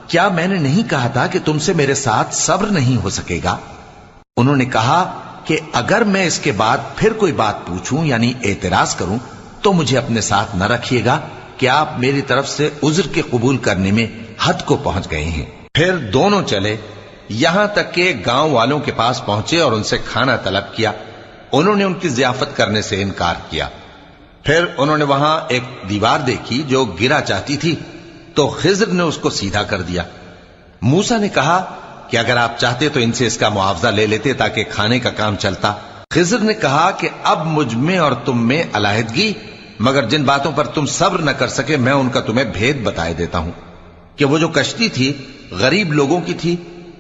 کیا میں نے نہیں کہا تھا کہ تم سے میرے ساتھ صبر نہیں ہو سکے گا؟ انہوں نے کہا کہ اگر میں اس کے بعد پھر کوئی بات پوچھوں یعنی اعتراض کروں تو مجھے اپنے ساتھ نہ رکھیے گا کہ آپ میری طرف سے عذر کے قبول کرنے میں حد کو پہنچ گئے ہیں۔ پھر دونوں چلے، یہاں تک کہ گاؤں والوں کے پاس پہنچے اور ان سے کھانا طلب کیا۔ انہوں نے ان کی ضیافت کرنے سے انکار کیا۔ پھر انہوں نے وہاں ایک دیوار دیکھی جو گرا چاہتی تھی، تو خضر نے اس کو سیدھا کر دیا۔ موسیٰ نے کہا کہ اگر آپ چاہتے تو ان سے اس کا معاوضہ لے لیتے تاکہ کھانے کا کام چلتا۔ خضر نے کہا کہ اب مجھ میں اور تم میں علیحدگی، مگر جن باتوں پر تم صبر نہ کر سکے میں ان کا تمہیں بھید بتائے دیتا ہوں کہ وہ جو کشتی تھی غریب لوگوں کی تھی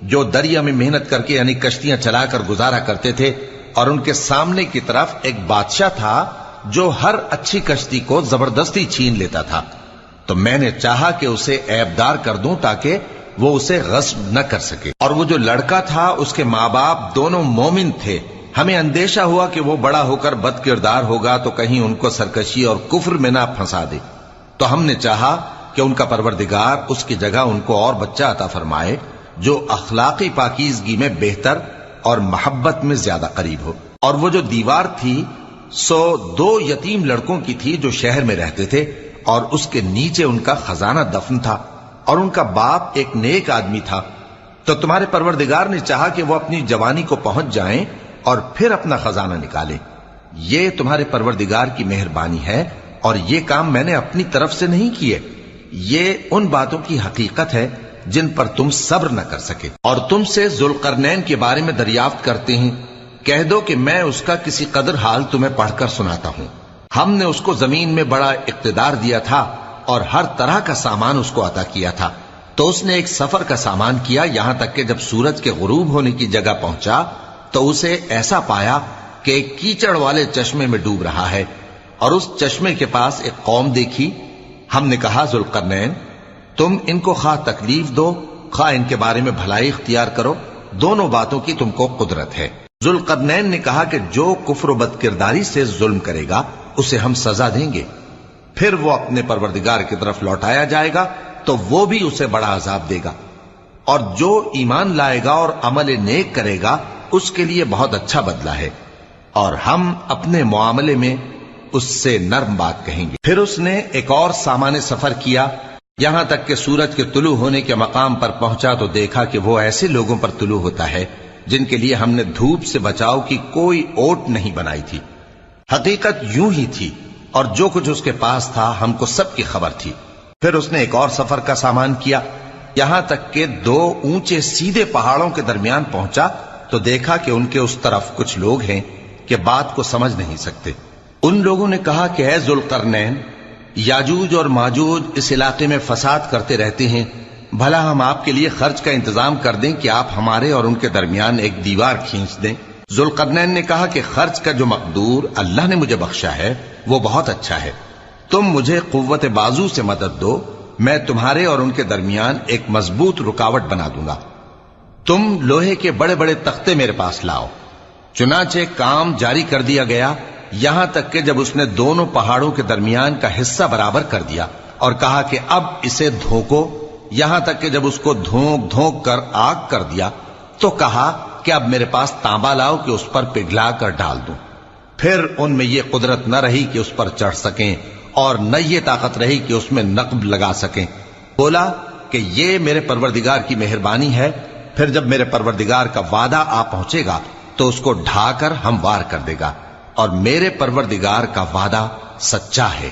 جو دریا میں محنت کر کے یعنی کشتیاں چلا کر گزارا کرتے تھے، اور ان کے سامنے کی طرف ایک بادشاہ تھا جو ہر اچھی کشتی کو زبردستی چھین لیتا تھا۔ تو میں نے چاہا کہ اسے عیبدار کر دوں تاکہ وہ اسے غصب نہ کر سکے، اور وہ جو لڑکا تھا اس کے ماں باپ دونوں مومن تھے۔ ہمیں اندیشہ ہوا کہ وہ بڑا ہو کر بد کردار ہوگا تو کہیں ان کو سرکشی اور کفر میں نہ پھنسا دے، تو ہم نے چاہا کہ ان کا پروردگار اس کی جگہ ان کو اور بچہ عطا فرمائے جو اخلاقی پاکیزگی میں بہتر اور محبت میں زیادہ قریب ہو۔ اور وہ جو دیوار تھی سو 2 یتیم لڑکوں کی تھی جو شہر میں رہتے تھے، اور اس کے نیچے ان کا خزانہ دفن تھا، اور ان کا باپ ایک نیک آدمی تھا۔ تو تمہارے پروردگار نے چاہا کہ وہ اپنی جوانی کو پہنچ جائیں اور پھر اپنا خزانہ نکالیں۔ یہ تمہارے پروردگار کی مہربانی ہے، اور یہ کام میں نے اپنی طرف سے نہیں کیے، یہ ان باتوں کی حقیقت ہے جن پر تم صبر نہ کر سکے۔ اور تم سے ذوالقرنین کے بارے میں دریافت کرتے ہیں، کہہ دو کہ میں اس کا کسی قدر حال تمہیں پڑھ کر سناتا ہوں۔ ہم نے اس کو زمین میں بڑا اقتدار دیا تھا اور ہر طرح کا سامان اس کو عطا کیا تھا۔ تو اس نے ایک سفر کا سامان کیا، یہاں تک کہ جب سورج کے غروب ہونے کی جگہ پہنچا تو اسے ایسا پایا کہ ایک کیچڑ والے چشمے میں ڈوب رہا ہے، اور اس چشمے کے پاس ایک قوم دیکھی۔ ہم نے کہا ذوالقرنین تم ان کو خواہ تکلیف دو خواہ ان کے بارے میں بھلائی اختیار کرو، دونوں باتوں کی تم کو قدرت ہے۔ ذوالقرنین نے کہا کہ جو کفر و بد کرداری سے ظلم کرے گا اسے ہم سزا دیں گے، پھر وہ اپنے پروردگار کی طرف لوٹایا جائے گا تو وہ بھی اسے بڑا عذاب دے گا، اور جو ایمان لائے گا اور عمل نیک کرے گا اس کے لیے بہت اچھا بدلہ ہے، اور ہم اپنے معاملے میں اس سے نرم بات کہیں گے۔ پھر اس نے ایک اور سامان سفر کیا، یہاں تک کہ سورج کے طلوع ہونے کے مقام پر پہنچا تو دیکھا کہ وہ ایسے لوگوں پر طلوع ہوتا ہے جن کے لیے ہم نے دھوپ سے بچاؤ کی کوئی اوٹ نہیں بنائی تھی۔ حقیقت یوں ہی تھی، اور جو کچھ اس کے پاس تھا ہم کو سب کی خبر تھی۔ پھر اس نے ایک اور سفر کا سامان کیا، یہاں تک کہ 2 اونچے سیدھے پہاڑوں کے درمیان پہنچا تو دیکھا کہ ان کے اس طرف کچھ لوگ ہیں کہ بات کو سمجھ نہیں سکتے۔ ان لوگوں نے کہا کہ اے ذوالقرنین، یاجوج اور ماجوج اس علاقے میں فساد کرتے رہتے ہیں، بھلا ہم آپ کے لیے خرچ کا انتظام کر دیں کہ آپ ہمارے اور ان کے درمیان ایک دیوار کھینچ دیں۔ ذوالقرنین نے کہا کہ خرچ کا جو مقدور اللہ نے مجھے بخشا ہے وہ بہت اچھا ہے، تم مجھے قوت بازو سے مدد دو، میں تمہارے اور ان کے درمیان ایک مضبوط رکاوٹ بنا دوں گا۔ تم لوہے کے بڑے بڑے تختے میرے پاس لاؤ۔ چنانچہ کام جاری کر دیا گیا، یہاں تک کہ جب اس نے دونوں پہاڑوں کے درمیان کا حصہ برابر کر دیا اور کہا کہ اب اسے دھوکو، یہاں تک کہ جب اس کو دھونک دھونک کر آگ کر دیا تو کہا کہ اب میرے پاس تانبا لاؤ کہ اس پر پگھلا کر ڈال دوں۔ پھر ان میں یہ قدرت نہ رہی کہ اس پر چڑھ سکیں، اور نہ یہ طاقت رہی کہ اس میں نقب لگا سکیں۔ بولا کہ یہ میرے پروردگار کی مہربانی ہے، پھر جب میرے پروردگار کا وعدہ آ پہنچے گا تو اس کو ڈھا کر ہموار کر دے گا، اور میرے پروردگار کا وعدہ سچا ہے۔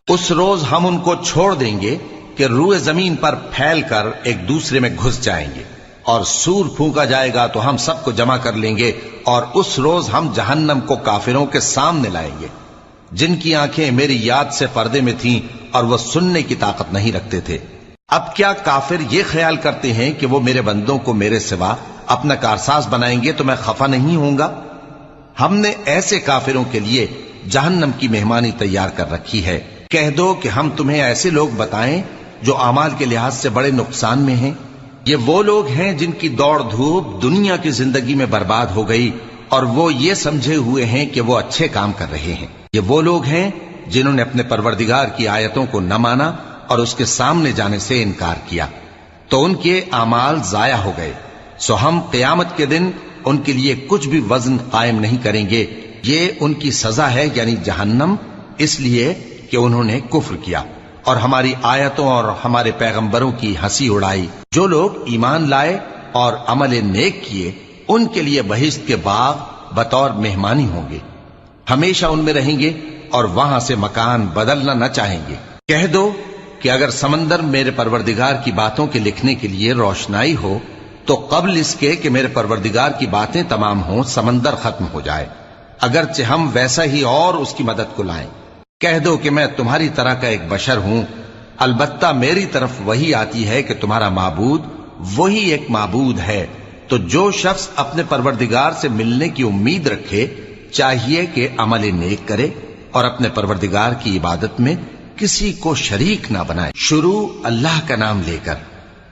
اس روز ہم ان کو چھوڑ دیں گے کہ روئے زمین پر پھیل کر ایک دوسرے میں گھس جائیں گے، اور سور پھونکا جائے گا تو ہم سب کو جمع کر لیں گے، اور اس روز ہم جہنم کو کافروں کے سامنے لائیں گے جن کی آنکھیں میری یاد سے پردے میں تھیں اور وہ سننے کی طاقت نہیں رکھتے تھے۔ اب کیا کافر یہ خیال کرتے ہیں کہ وہ میرے بندوں کو میرے سوا اپنا کارساز بنائیں گے تو میں خفا نہیں ہوں گا؟ ہم نے ایسے کافروں کے لیے جہنم کی مہمانی تیار کر رکھی ہے۔ کہہ دو کہ ہم تمہیں ایسے لوگ بتائیں جو اعمال کے لحاظ سے بڑے نقصان میں ہیں۔ یہ وہ لوگ ہیں جن کی دوڑ دھوپ دنیا کی زندگی میں برباد ہو گئی، اور وہ یہ سمجھے ہوئے ہیں کہ وہ اچھے کام کر رہے ہیں۔ یہ وہ لوگ ہیں جنہوں نے اپنے پروردگار کی آیتوں کو نہ مانا اور اس کے سامنے جانے سے انکار کیا۔ تو ان کے اعمال ضائع ہو گئے، سو ہم قیامت کے دن ان کے لیے کچھ بھی وزن قائم نہیں کریں گے. یہ ان کی سزا ہے یعنی جہنم، اس لیے کہ انہوں نے کفر کیا اور ہماری آیتوں اور ہمارے پیغمبروں کی ہنسی اڑائی. جو لوگ ایمان لائے اور عمل نیک کیے ان کے لیے بہشت کے باغ بطور مہمانی ہوں گے، ہمیشہ ان میں رہیں گے اور وہاں سے مکان بدلنا نہ چاہیں گے. کہہ دو کہ اگر سمندر میرے پروردگار کی باتوں کے لکھنے کے لیے روشنائی ہو تو قبل اس کے کہ میرے پروردگار کی باتیں تمام ہوں سمندر ختم ہو جائے، اگرچہ ہم ویسا ہی اور اس کی مدد کو لائیں. کہہ دو کہ میں تمہاری طرح کا ایک بشر ہوں، البتہ میری طرف وہی آتی ہے کہ تمہارا معبود وہی ایک معبود ہے. تو جو شخص اپنے پروردگار سے ملنے کی امید رکھے چاہیے کہ عمل نیک کرے اور اپنے پروردگار کی عبادت میں کسی کو شریک نہ بنائے. شروع اللہ کا نام لے کر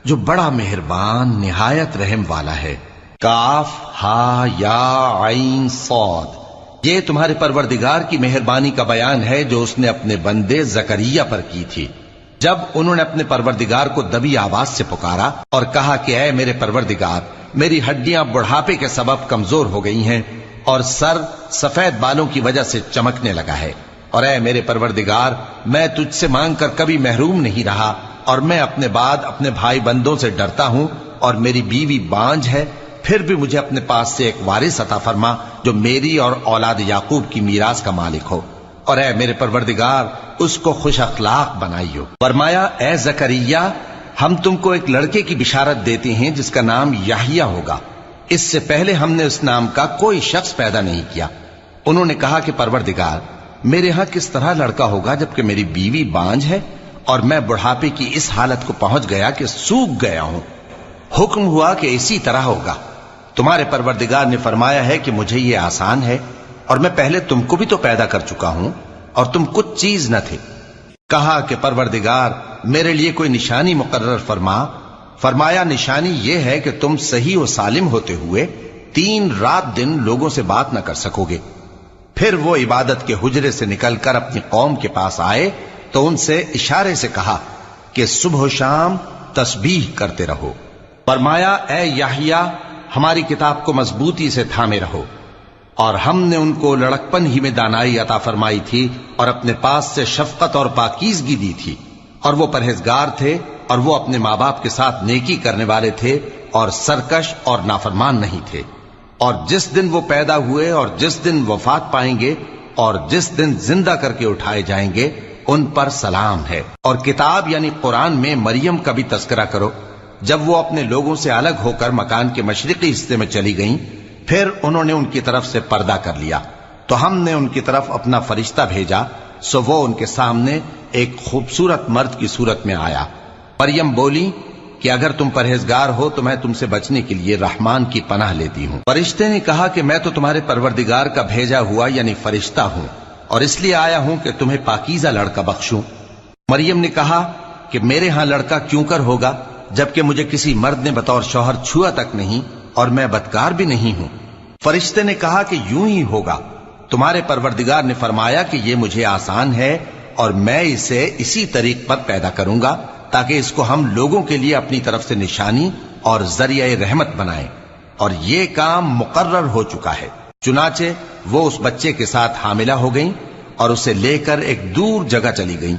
جو بڑا مہربان نہایت رحم والا ہے. کاف ہا یا عین صاد، یہ تمہارے پروردگار کی مہربانی کا بیان ہے جو اس نے اپنے بندے زکریا پر کی تھی جب انہوں نے اپنے پروردگار کو دبی آواز سے پکارا اور کہا کہ اے میرے پروردگار، میری ہڈیاں بڑھاپے کے سبب کمزور ہو گئی ہیں اور سر سفید بالوں کی وجہ سے چمکنے لگا ہے، اور اے میرے پروردگار، میں تجھ سے مانگ کر کبھی محروم نہیں رہا اور میں اپنے بعد اپنے بھائی بندوں سے ڈرتا ہوں اور میری بیوی بانجھ ہے، پھر بھی مجھے اپنے پاس سے ایک وارث عطا فرما جو میری اور اولاد یعقوب کی میراث کا مالک ہو، اور اے میرے پروردگار اس کو خوش اخلاق بنائیو. فرمایا اے زکریا، ہم تم کو ایک لڑکے کی بشارت دیتے ہیں جس کا نام یحییٰ ہوگا. اس سے پہلے ہم نے اس نام کا کوئی شخص پیدا نہیں کیا. انہوں نے کہا کہ پروردگار، میرے ہاں کس طرح لڑکا ہوگا جبکہ میری بیوی بانجھ ہے اور میں بڑھاپے کی اس حالت کو پہنچ گیا کہ سوکھ گیا ہوں. حکم ہوا کہ اسی طرح ہوگا. تمہارے پروردگار نے فرمایا ہے کہ مجھے یہ آسان ہے اور میں پہلے تم کو بھی تو پیدا کر چکا ہوں اور تم کچھ چیز نہ تھے. کہا کہ پروردگار میرے لیے کوئی نشانی مقرر فرما. فرمایا نشانی یہ ہے کہ تم صحیح و سالم ہوتے ہوئے 3 رات دن لوگوں سے بات نہ کر سکو گے. پھر وہ عبادت کے حجرے سے نکل کر اپنی قوم کے پاس آئے تو ان سے اشارے سے کہا کہ صبح و شام تسبیح کرتے رہو. فرمایا اے یحییٰ، ہماری کتاب کو مضبوطی سے تھامے رہو. اور ہم نے ان کو لڑکپن ہی میں دانائی عطا فرمائی تھی اور اپنے پاس سے شفقت اور پاکیزگی دی تھی، اور وہ پرہیزگار تھے اور وہ اپنے ماں باپ کے ساتھ نیکی کرنے والے تھے اور سرکش اور نافرمان نہیں تھے. اور جس دن وہ پیدا ہوئے اور جس دن وفات پائیں گے اور جس دن زندہ کر کے اٹھائے جائیں گے ان پر سلام ہے. اور کتاب یعنی قرآن میں مریم کا بھی تذکرہ کرو. جب وہ اپنے لوگوں سے الگ ہو کر مکان کے مشرقی حصے میں چلی گئیں پھر انہوں نے ان کی طرف سے پردہ کر لیا تو ہم نے ان کی طرف اپنا فرشتہ بھیجا، سو وہ ان کے سامنے ایک خوبصورت مرد کی صورت میں آیا. مریم بولی کہ اگر تم پرہیزگار ہو تو میں تم سے بچنے کے لیے رحمان کی پناہ لیتی ہوں. فرشتے نے کہا کہ میں تو تمہارے پروردگار کا بھیجا ہوا یعنی فرشتہ ہوں اور اس لیے آیا ہوں کہ تمہیں پاکیزہ لڑکا بخشوں. مریم نے کہا کہ میرے ہاں لڑکا کیوں کر ہوگا جبکہ مجھے کسی مرد نے بطور شوہر چھوا تک نہیں اور میں بدکار بھی نہیں ہوں. فرشتے نے کہا کہ یوں ہی ہوگا. تمہارے پروردگار نے فرمایا کہ یہ مجھے آسان ہے اور میں اسے اسی طریق پر پیدا کروں گا تاکہ اس کو ہم لوگوں کے لیے اپنی طرف سے نشانی اور ذریعہ رحمت بنائیں. اور یہ کام مقرر ہو چکا ہے. چنانچہ وہ اس بچے کے ساتھ حاملہ ہو گئیں اور اسے لے کر ایک دور جگہ چلی گئیں.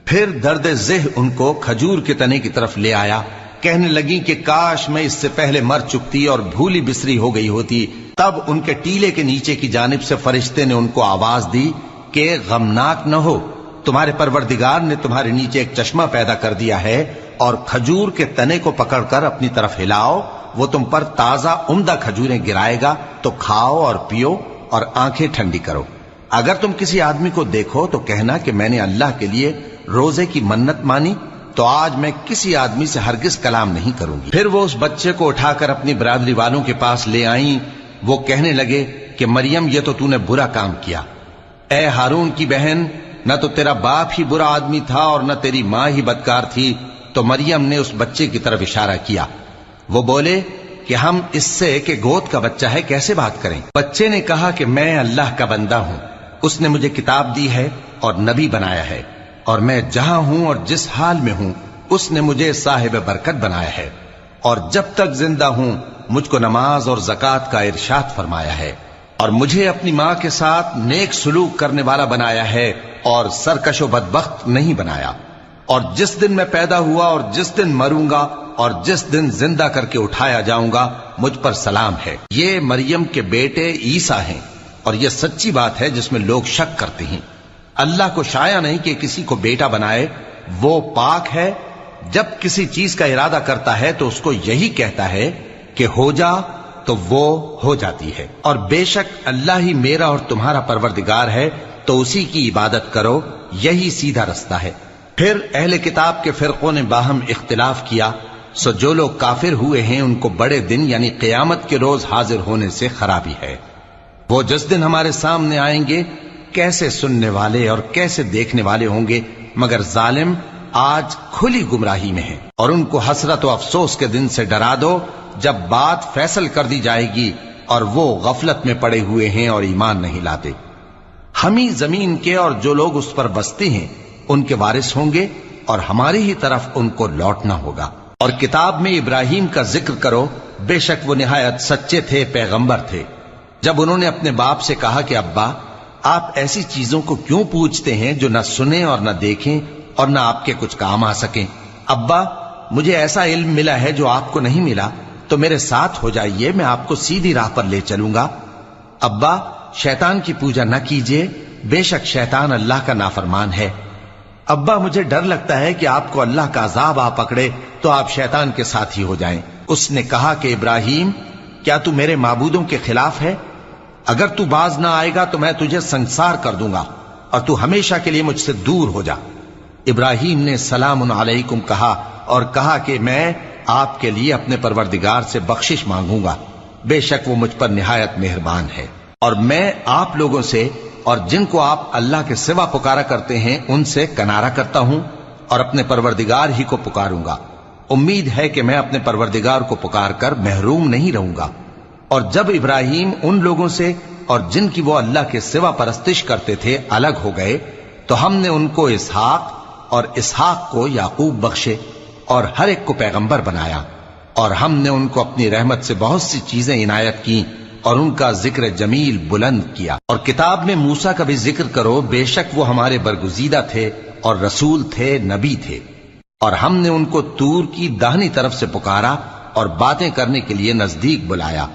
پھر درد ذہ ان کو کھجور کے تنے کی طرف لے آیا. کہنے لگی کہ کاش میں اس سے پہلے مر چکتی اور بھولی بسری ہو گئی ہوتی. تب ان کے ٹیلے کے نیچے کی جانب سے فرشتے نے ان کو آواز دی کہ غمناک نہ ہو، تمہارے پروردگار نے تمہارے نیچے ایک چشمہ پیدا کر دیا ہے اور کھجور کے تنے کو پکڑ کر اپنی طرف ہلاؤ، وہ تم پر تازہ عمدہ کھجوریں گرائے گا تو کھاؤ اور پیو اور آنکھیں ٹھنڈی کرو. اگر تم کسی آدمی کو دیکھو تو کہنا کہ میں نے اللہ کے لیے روزے کی منت مانی تو آج میں کسی آدمی سے ہرگز کلام نہیں کروں گی. پھر وہ اس بچے کو اٹھا کر اپنی برادری والوں کے پاس لے آئیں. وہ کہنے لگے کہ مریم یہ تو نے برا کام کیا. اے ہارون کی بہن، نہ تو تیرا باپ ہی برا آدمی تھا اور نہ تیری ماں ہی بدکار تھی. تو مریم نے اس بچے کی طرف اشارہ کیا. وہ بولے کہ ہم اس سے کہ گود کا بچہ ہے کیسے بات کریں. بچے نے کہا کہ میں اللہ کا بندہ ہوں، اس نے مجھے کتاب دی ہے اور نبی بنایا ہے، اور میں جہاں ہوں اور جس حال میں ہوں اس نے مجھے صاحب برکت بنایا ہے، اور جب تک زندہ ہوں مجھ کو نماز اور زکوٰۃ کا ارشاد فرمایا ہے، اور مجھے اپنی ماں کے ساتھ نیک سلوک کرنے والا بنایا ہے اور سرکش و بدبخت نہیں بنایا، اور جس دن میں پیدا ہوا اور جس دن مروں گا اور جس دن زندہ کر کے اٹھایا جاؤں گا مجھ پر سلام ہے۔ یہ مریم کے بیٹے عیسیٰ ہیں، اور یہ سچی بات ہے جس میں لوگ شک کرتے ہیں۔ اللہ کو شایع نہیں کہ کسی کو بیٹا بنائے، وہ پاک ہے۔ جب کسی چیز کا ارادہ کرتا ہے تو اس کو یہی کہتا ہے کہ ہو جا، تو وہ ہو جاتی ہے۔ اور بے شک اللہ ہی میرا اور تمہارا پروردگار ہے، تو اسی کی عبادت کرو، یہی سیدھا رستہ ہے۔ پھر اہل کتاب کے فرقوں نے باہم اختلاف کیا، سو جو لوگ کافر ہوئے ہیں ان کو بڑے دن یعنی قیامت کے روز حاضر ہونے سے خرابی ہے۔ وہ جس دن ہمارے سامنے آئیں گے کیسے سننے والے اور کیسے دیکھنے والے ہوں گے، مگر ظالم آج کھلی گمراہی میں ہیں۔ اور ان کو حسرت و افسوس کے دن سے ڈرا دو جب بات فیصل کر دی جائے گی اور وہ غفلت میں پڑے ہوئے ہیں اور ایمان نہیں لاتے۔ ہم ہی زمین کے اور جو لوگ اس پر بستے ہیں ان کے وارث ہوں گے، اور ہماری ہی طرف ان کو لوٹنا ہوگا۔ اور کتاب میں ابراہیم کا ذکر کرو، بے شک وہ نہایت سچے تھے، پیغمبر تھے۔ جب انہوں نے اپنے باپ سے کہا کہ ابا، آپ ایسی چیزوں کو کیوں پوچھتے ہیں جو نہ سنیں اور نہ دیکھیں اور نہ آپ کے کچھ کام آ سکیں؟ ابا، مجھے ایسا علم ملا ہے جو آپ کو نہیں ملا، تو میرے ساتھ ہو جائیے، میں آپ کو سیدھی راہ پر لے چلوں گا۔ ابا، شیطان کی پوجا نہ کیجیے، بے شک شیطان اللہ کا نافرمان ہے۔ ابا، مجھے ڈر لگتا ہے کہ آپ کو اللہ کا عذاب آ پکڑے تو آپ شیطان کے ساتھی ہو جائیں۔ اس نے کہا کہ ابراہیم، کیا تو میرے معبودوں کے خلاف ہے؟ اگر تو باز نہ آئے گا تو میں تجھے سنسار کر دوں گا، اور تو ہمیشہ کے لیے مجھ سے دور ہو جا۔ ابراہیم نے سلام علیکم کہا اور کہا کہ میں آپ کے لیے اپنے پروردگار سے بخشش مانگوں گا، بے شک وہ مجھ پر نہایت مہربان ہے۔ اور میں آپ لوگوں سے اور جن کو آپ اللہ کے سوا پکارا کرتے ہیں ان سے کنارہ کرتا ہوں اور اپنے پروردگار ہی کو پکاروں گا۔ امید ہے کہ میں اپنے پروردگار کو پکار کر محروم نہیں رہوں گا۔ اور جب ابراہیم ان لوگوں سے اور جن کی وہ اللہ کے سوا پرستش کرتے تھے الگ ہو گئے تو ہم نے ان کو اسحاق اور اسحاق کو یعقوب بخشے اور ہر ایک کو پیغمبر بنایا، اور ہم نے ان کو اپنی رحمت سے بہت سی چیزیں عنایت کی اور ان کا ذکر جمیل بلند کیا۔ اور کتاب میں موسیٰ کا بھی ذکر کرو، بے شک وہ ہمارے برگزیدہ تھے اور رسول تھے، نبی تھے، اور ہم نے ان کو طور کی داہنی طرف سے پکارا اور باتیں کرنے کے لیے نزدیک بلایا،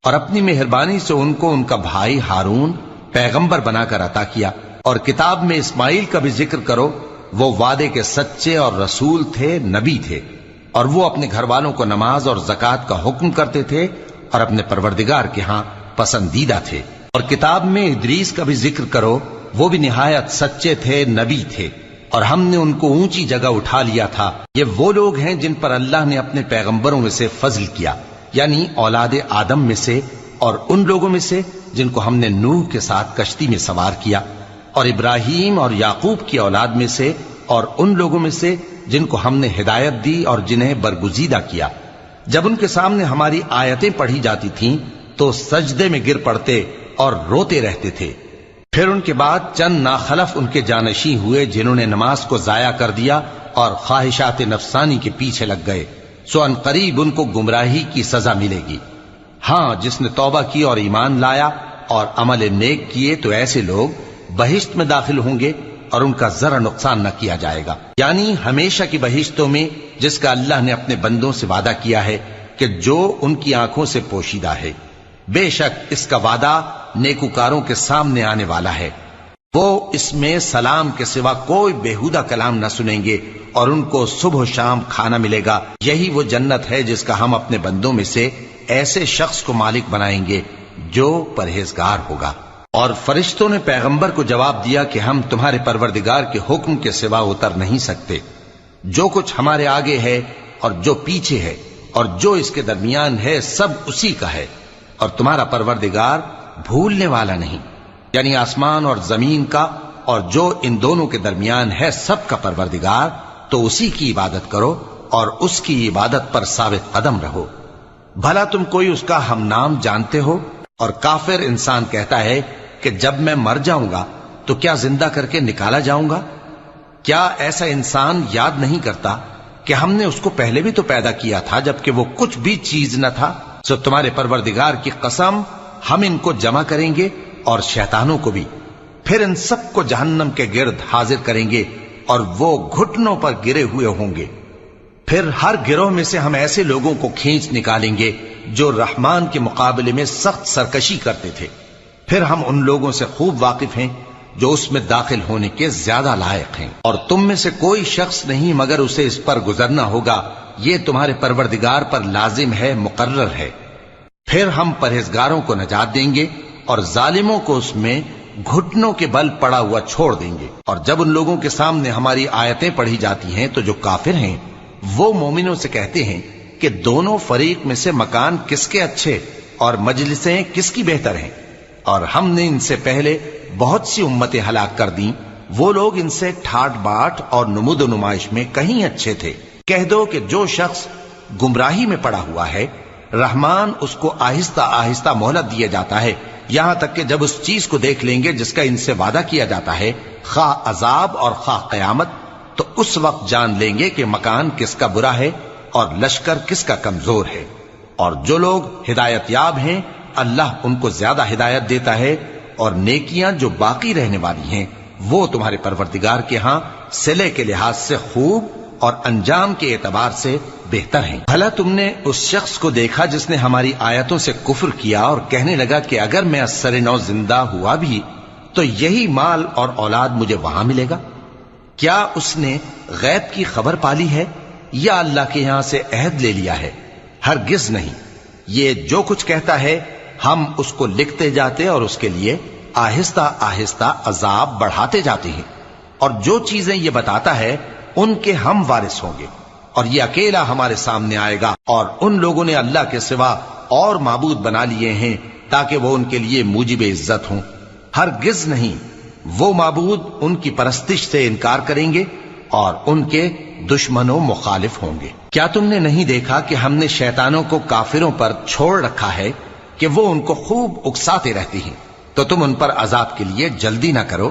اور اپنی مہربانی سے ان کو ان کا بھائی ہارون پیغمبر بنا کر عطا کیا۔ اور کتاب میں اسماعیل کا بھی ذکر کرو، وہ وعدے کے سچے اور رسول تھے، نبی تھے، اور وہ اپنے گھر والوں کو نماز اور زکوٰۃ کا حکم کرتے تھے اور اپنے پروردگار کے ہاں پسندیدہ تھے۔ اور کتاب میں ادریس کا بھی ذکر کرو، وہ بھی نہایت سچے تھے، نبی تھے، اور ہم نے ان کو اونچی جگہ اٹھا لیا تھا۔ یہ وہ لوگ ہیں جن پر اللہ نے اپنے پیغمبروں میں سے فضل کیا، یعنی اولاد آدم میں سے، اور ان لوگوں میں سے جن کو ہم نے نوح کے ساتھ کشتی میں سوار کیا، اور ابراہیم اور یعقوب کی اولاد میں سے، اور ان لوگوں میں سے جن کو ہم نے ہدایت دی اور جنہیں برگزیدہ کیا۔ جب ان کے سامنے ہماری آیتیں پڑھی جاتی تھیں تو سجدے میں گر پڑتے اور روتے رہتے تھے۔ پھر ان کے بعد چند ناخلف ان کے جانشیں ہوئے جنہوں نے نماز کو ضائع کر دیا اور خواہشات نفسانی کے پیچھے لگ گئے، سو ان قریب ان کو گمراہی کی سزا ملے گی۔ ہاں، جس نے توبہ کی اور ایمان لایا اور عمل نیک کیے تو ایسے لوگ بہشت میں داخل ہوں گے اور ان کا ذرا نقصان نہ کیا جائے گا، یعنی ہمیشہ کی بہشتوں میں جس کا اللہ نے اپنے بندوں سے وعدہ کیا ہے کہ جو ان کی آنکھوں سے پوشیدہ ہے۔ بے شک اس کا وعدہ نیکوکاروں کے سامنے آنے والا ہے، وہ اس میں سلام کے سوا کوئی بیہودہ کلام نہ سنیں گے اور ان کو صبح و شام کھانا ملے گا۔ یہی وہ جنت ہے جس کا ہم اپنے بندوں میں سے ایسے شخص کو مالک بنائیں گے جو پرہیزگار ہوگا۔ اور فرشتوں نے پیغمبر کو جواب دیا کہ ہم تمہارے پروردگار کے حکم کے سوا اتر نہیں سکتے، جو کچھ ہمارے آگے ہے اور جو پیچھے ہے اور جو اس کے درمیان ہے سب اسی کا ہے، اور تمہارا پروردگار بھولنے والا نہیں، یعنی آسمان اور زمین کا اور جو ان دونوں کے درمیان ہے سب کا پروردگار، تو اسی کی عبادت کرو اور اس کی عبادت پر ثابت قدم رہو۔ بھلا تم کوئی اس کا ہم نام جانتے ہو؟ اور کافر انسان کہتا ہے کہ جب میں مر جاؤں گا تو کیا زندہ کر کے نکالا جاؤں گا؟ کیا ایسا انسان یاد نہیں کرتا کہ ہم نے اس کو پہلے بھی تو پیدا کیا تھا جبکہ وہ کچھ بھی چیز نہ تھا؟ سو تمہارے پروردگار کی قسم ہم ان کو جمع کریں گے اور شیطانوں کو بھی، پھر ان سب کو جہنم کے گرد حاضر کریں گے اور وہ گھٹنوں پر گرے ہوئے ہوں گے۔ پھر ہر گروہ میں سے ہم ایسے لوگوں کو کھینچ نکالیں گے جو رحمان کے مقابلے میں سخت سرکشی کرتے تھے، پھر ہم ان لوگوں سے خوب واقف ہیں جو اس میں داخل ہونے کے زیادہ لائق ہیں، اور تم میں سے کوئی شخص نہیں مگر اسے اس پر گزرنا ہوگا، یہ تمہارے پروردگار پر لازم ہے، مقرر ہے۔ پھر ہم پرہیزگاروں کو نجات دیں گے اور ظالموں کو اس میں گھٹنوں کے بل پڑا ہوا چھوڑ دیں گے۔ اور جب ان لوگوں کے سامنے ہماری آیتیں پڑھی جاتی ہیں تو جو کافر ہیں وہ مومنوں سے کہتے ہیں کہ دونوں فریق میں سے مکان کس کے اچھے اور مجلسیں کس کی بہتر ہیں، اور ہم نے ان سے پہلے بہت سی امتیں ہلاک کر دیں، وہ لوگ ان سے ٹھاٹ باٹ اور نمود و نمائش میں کہیں اچھے تھے۔ کہہ دو کہ جو شخص گمراہی میں پڑا ہوا ہے رحمان اس کو آہستہ آہستہ مہلت دیا جاتا ہے، یہاں تک کہ جب اس چیز کو دیکھ لیں گے جس کا ان سے وعدہ کیا جاتا ہے، خواہ عذاب اور خواہ قیامت، تو اس وقت جان لیں گے کہ مکان کس کا برا ہے اور لشکر کس کا کمزور ہے۔ اور جو لوگ ہدایت یاب ہیں اللہ ان کو زیادہ ہدایت دیتا ہے، اور نیکیاں جو باقی رہنے والی ہیں وہ تمہارے پروردگار کے ہاں صلے کے لحاظ سے خوب اور انجام کے اعتبار سے بہتر ہیں۔ بھلا تم نے اس شخص کو دیکھا جس نے ہماری آیتوں سے کفر کیا اور کہنے لگا کہ اگر میں اثر نو زندہ ہوا بھی تو یہی مال اور اولاد مجھے وہاں ملے گا؟ کیا اس نے غیب کی خبر پالی ہے یا اللہ کے یہاں سے عہد لے لیا ہے؟ ہرگز نہیں، یہ جو کچھ کہتا ہے ہم اس کو لکھتے جاتے اور اس کے لیے آہستہ آہستہ عذاب بڑھاتے جاتے ہیں، اور جو چیزیں یہ بتاتا ہے ان کے ہم وارث ہوں گے، اور یہ اکیلا ہمارے سامنے آئے گا۔ اور ان لوگوں نے اللہ کے سوا اور معبود بنا لیے ہیں تاکہ وہ ان کے لیے موجب عزت ہوں، ہرگز نہیں، وہ معبود ان کی پرستش سے انکار کریں گے اور ان کے دشمنوں مخالف ہوں گے۔ کیا تم نے نہیں دیکھا کہ ہم نے شیطانوں کو کافروں پر چھوڑ رکھا ہے کہ وہ ان کو خوب اکساتے رہتی ہیں؟ تو تم ان پر عذاب کے لیے جلدی نہ کرو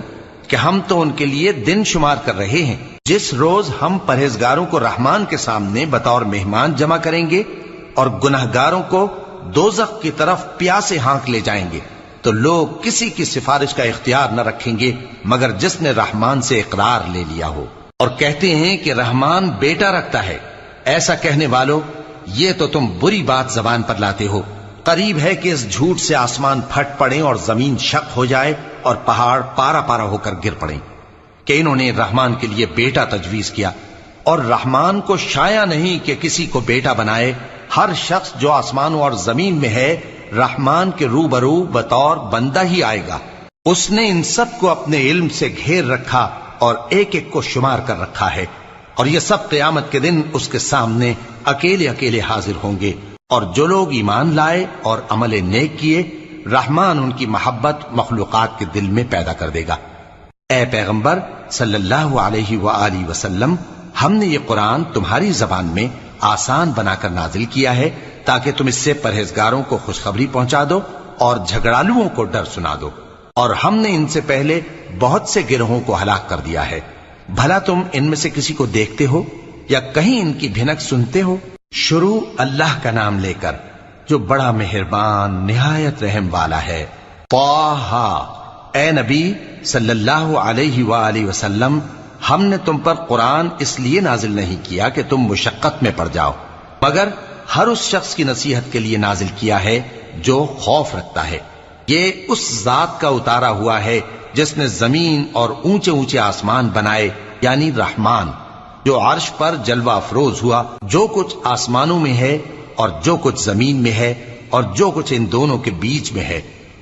کہ ہم تو ان کے لیے دن شمار کر رہے ہیں۔ جس روز ہم پرہیزگاروں کو رحمان کے سامنے بطور مہمان جمع کریں گے اور گناہگاروں کو دوزخ کی طرف پیاسے ہانک لے جائیں گے، تو لوگ کسی کی سفارش کا اختیار نہ رکھیں گے مگر جس نے رحمان سے اقرار لے لیا ہو، اور کہتے ہیں کہ رحمان بیٹا رکھتا ہے۔ ایسا کہنے والوں، یہ تو تم بری بات زبان پر لاتے ہو۔ قریب ہے کہ اس جھوٹ سے آسمان پھٹ پڑیں اور زمین شق ہو جائے اور پہاڑ پارا پارا ہو کر گر پڑیں کہ انہوں نے رحمان کے لیے بیٹا تجویز کیا، اور رحمان کو شایع نہیں کہ کسی کو بیٹا بنائے۔ ہر شخص جو آسمانوں اور زمین میں ہے رحمان کے روبرو بطور بندہ ہی آئے گا۔ اس نے ان سب کو اپنے علم سے گھیر رکھا اور ایک ایک کو شمار کر رکھا ہے، اور یہ سب قیامت کے دن اس کے سامنے اکیلے اکیلے حاضر ہوں گے۔ اور جو لوگ ایمان لائے اور عمل نیک کیے رحمان ان کی محبت مخلوقات کے دل میں پیدا کر دے گا۔ اے پیغمبر صلی اللہ علیہ وآلہ وسلم، ہم نے یہ قرآن تمہاری زبان میں آسان بنا کر نازل کیا ہے تاکہ تم اس سے پرہیزگاروں کو خوشخبری پہنچا دو اور جھگڑالوؤں کو ڈر سنا دو، اور ہم نے ان سے پہلے بہت سے گروہوں کو ہلاک کر دیا ہے۔ بھلا تم ان میں سے کسی کو دیکھتے ہو یا کہیں ان کی بھنک سنتے ہو؟ شروع اللہ کا نام لے کر جو بڑا مہربان نہایت رحم والا ہے۔ طٰہٰ، اے نبی صلی اللہ علیہ وآلہ وسلم، ہم نے تم پر قرآن اس لیے نازل نہیں کیا کہ تم مشقت میں پڑ جاؤ، مگر ہر اس شخص کی نصیحت کے لیے نازل کیا ہے جو خوف رکھتا ہے۔ یہ اس ذات کا اتارا ہوا ہے جس نے زمین اور اونچے اونچے آسمان بنائے، یعنی رحمان، جو عرش پر جلوہ افروز ہوا۔ جو کچھ آسمانوں میں ہے اور جو کچھ زمین میں ہے اور جو کچھ ان دونوں کے بیچ میں ہے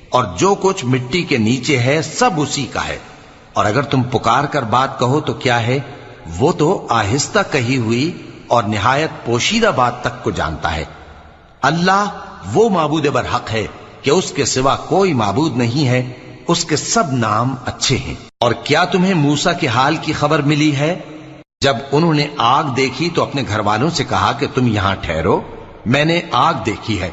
اور جو کچھ مٹی کے نیچے ہے، سب اسی کا ہے۔ اور اگر تم پکار کر بات کہو تو کیا ہے، وہ تو آہستہ کہی ہوئی اور نہایت پوشیدہ بات تک کو جانتا ہے۔ اللہ وہ معبود برحق ہے کہ اس کے سوا کوئی معبود نہیں ہے، اس کے سب نام اچھے ہیں۔ اور کیا تمہیں موسیٰ کے حال کی خبر ملی ہے؟ جب انہوں نے آگ دیکھی تو اپنے گھر والوں سے کہا کہ تم یہاں ٹھہرو، میں نے آگ دیکھی ہے،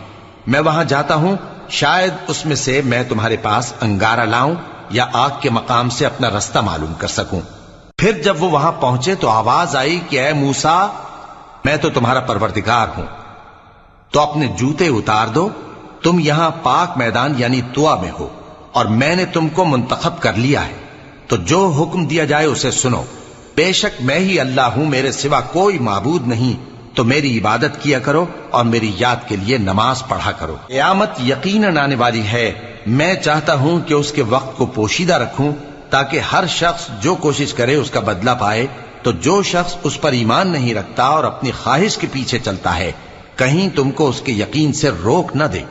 میں وہاں جاتا ہوں، شاید اس میں سے میں تمہارے پاس انگارہ لاؤں یا آگ کے مقام سے اپنا رستہ معلوم کر سکوں۔ پھر جب وہ وہاں پہنچے تو آواز آئی کہ اے موسیٰ، میں تو تمہارا پروردگار ہوں۔ تو اپنے جوتے اتار دو، تم یہاں پاک میدان یعنی طوا میں ہو، اور میں نے تم کو منتخب کر لیا ہے، تو جو حکم دیا جائے اسے سنو۔ بے شک میں ہی اللہ ہوں، میرے سوا کوئی معبود نہیں، تو میری عبادت کیا کرو اور میری یاد کے لیے نماز پڑھا کرو۔ قیامت یقیناً آنے والی ہے، میں چاہتا ہوں کہ اس کے وقت کو پوشیدہ رکھوں تاکہ ہر شخص جو کوشش کرے اس کا بدلہ پائے۔ تو جو شخص اس پر ایمان نہیں رکھتا اور اپنی خواہش کے پیچھے چلتا ہے، کہیں تم کو اس کے یقین سے روک نہ دے،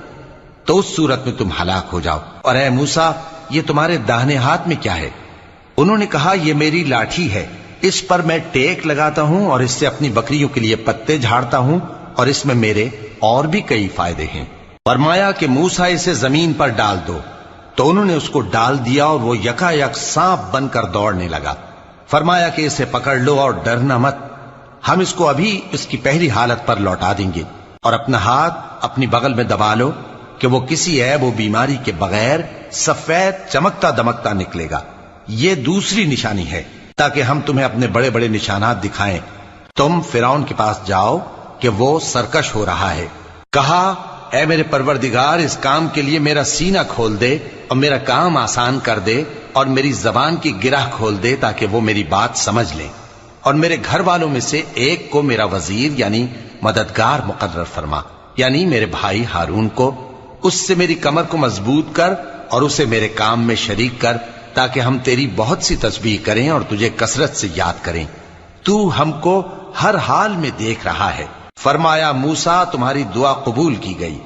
تو اس صورت میں تم ہلاک ہو جاؤ۔ اور اے موسیٰ، یہ تمہارے داہنے ہاتھ میں کیا ہے؟ انہوں نے کہا، یہ میری لاٹھی ہے، اس پر میں ٹیک لگاتا ہوں اور اس سے اپنی بکریوں کے لیے پتے جھاڑتا ہوں، اور اس میں میرے اور بھی کئی فائدے ہیں۔ فرمایا کہ موسیٰ اسے زمین پر ڈال دو، تو انہوں نے اس کو ڈال دیا اور وہ یکا یک سانپ بن کر دوڑنے لگا۔ فرمایا کہ اسے پکڑ لو اور ڈرنا مت، ہم اس کو ابھی اس کی پہلی حالت پر لوٹا دیں گے، اور اپنا ہاتھ اپنی بغل میں دبا لو کہ وہ کسی عیب و بیماری کے بغیر سفید چمکتا دمکتا نکلے گا۔ یہ دوسری نشانی ہے تاکہ ہم تمہیں اپنے بڑے بڑے نشانات دکھائیں۔ تم فرعون کے پاس جاؤ کہ وہ سرکش ہو رہا ہے۔ کہا، اے میرے پروردگار، اس کام کے لیے میرا سینہ کھول دے اور میرا کام آسان کر دے، اور میری زبان کی گرہ کھول دے تاکہ وہ میری بات سمجھ لیں، اور میرے گھر والوں میں سے ایک کو میرا وزیر یعنی مددگار مقرر فرما، یعنی میرے بھائی ہارون کو۔ اس سے میری کمر کو مضبوط کر اور اسے میرے کام میں شریک کر، تاکہ ہم تیری بہت سی تسبیح کریں اور تجھے کثرت سے یاد کریں۔ تو ہم کو ہر حال میں دیکھ رہا ہے۔ فرمایا، موسیٰ، تمہاری دعا قبول کی گئی،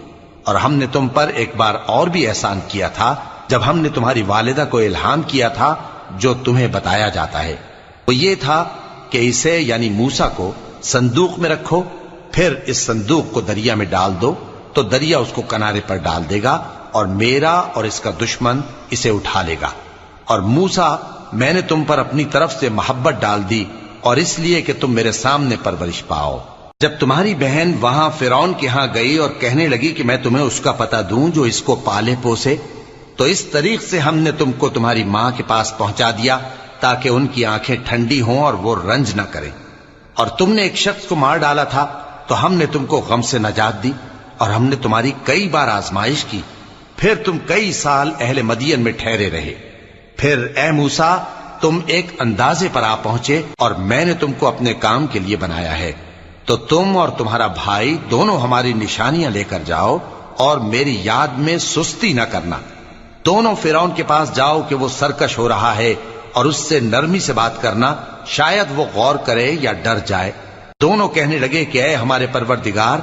اور ہم نے تم پر ایک بار اور بھی احسان کیا تھا جب ہم نے تمہاری والدہ کو الہام کیا تھا جو تمہیں بتایا جاتا ہے۔ وہ یہ تھا کہ اسے یعنی موسیٰ کو صندوق میں رکھو، پھر اس صندوق کو دریا میں ڈال دو، تو دریا اس کو کنارے پر ڈال دے گا، اور میرا اور اس کا دشمن اسے اٹھا لے گا۔ اور موسیٰ، میں نے تم پر اپنی طرف سے محبت ڈال دی، اور اس لیے کہ تم میرے سامنے پرورش پاؤ۔ جب تمہاری بہن وہاں فرعون کے ہاں گئی اور کہنے لگی کہ میں تمہیں اس کا پتہ دوں جو اس کو پالے پوسے، تو اس طریق سے ہم نے تم کو تمہاری ماں کے پاس پہنچا دیا تاکہ ان کی آنکھیں ٹھنڈی ہوں اور وہ رنج نہ کریں۔ اور تم نے ایک شخص کو مار ڈالا تھا تو ہم نے تم کو غم سے نجات دی، اور ہم نے تمہاری کئی بار آزمائش کی، پھر تم کئی سال اہل مدین میں ٹھہرے رہے۔ پھر اے موسیٰ، تم ایک اندازے پر آ پہنچے، اور میں نے تم کو اپنے کام کے لیے بنایا ہے، تو تم اور تمہارا بھائی دونوں ہماری نشانیاں لے کر جاؤ، اور میری یاد میں سستی نہ کرنا۔ دونوں فرعون کے پاس جاؤ کہ وہ سرکش ہو رہا ہے، اور اس سے نرمی سے بات کرنا، شاید وہ غور کرے یا ڈر جائے۔ دونوں کہنے لگے کہ اے ہمارے پروردگار،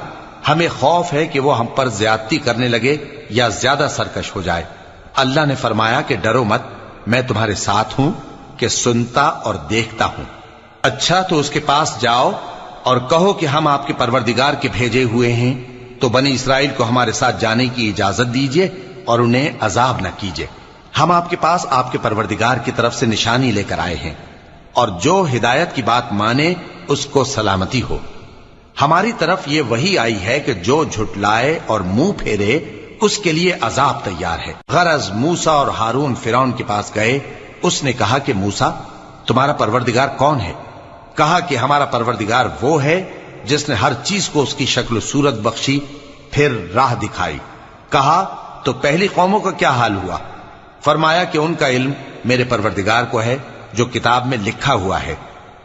ہمیں خوف ہے کہ وہ ہم پر زیادتی کرنے لگے یا زیادہ سرکش ہو جائے۔ اللہ نے فرمایا کہ ڈرو مت، میں تمہارے ساتھ ہوں کہ سنتا اور دیکھتا ہوں۔ اچھا، تو اس کے پاس جاؤ اور کہو کہ ہم آپ کے پروردگار کے بھیجے ہوئے ہیں، تو بنی اسرائیل کو ہمارے ساتھ جانے کی اجازت دیجیے اور انہیں عذاب نہ کیجیے۔ ہم آپ کے پاس آپ کے پروردگار کی طرف سے نشانی لے کر آئے ہیں، اور جو ہدایت کی بات مانے اس کو سلامتی ہو۔ ہماری طرف یہ وحی آئی ہے کہ جو جھٹلائے اور منہ پھیرے اس کے لیے عذاب تیار ہے۔ غرض موسیٰ اور ہارون فرعون کے پاس گئے۔ اس نے کہا کہ موسیٰ، تمہارا پروردگار کون ہے؟ کہا کہ ہمارا پروردگار وہ ہے جس نے ہر چیز کو اس کی شکل و صورت بخشی، پھر راہ دکھائی۔ کہا، تو پہلی قوموں کا کیا حال ہوا؟ فرمایا کہ ان کا علم میرے پروردگار کو ہے جو کتاب میں لکھا ہوا ہے۔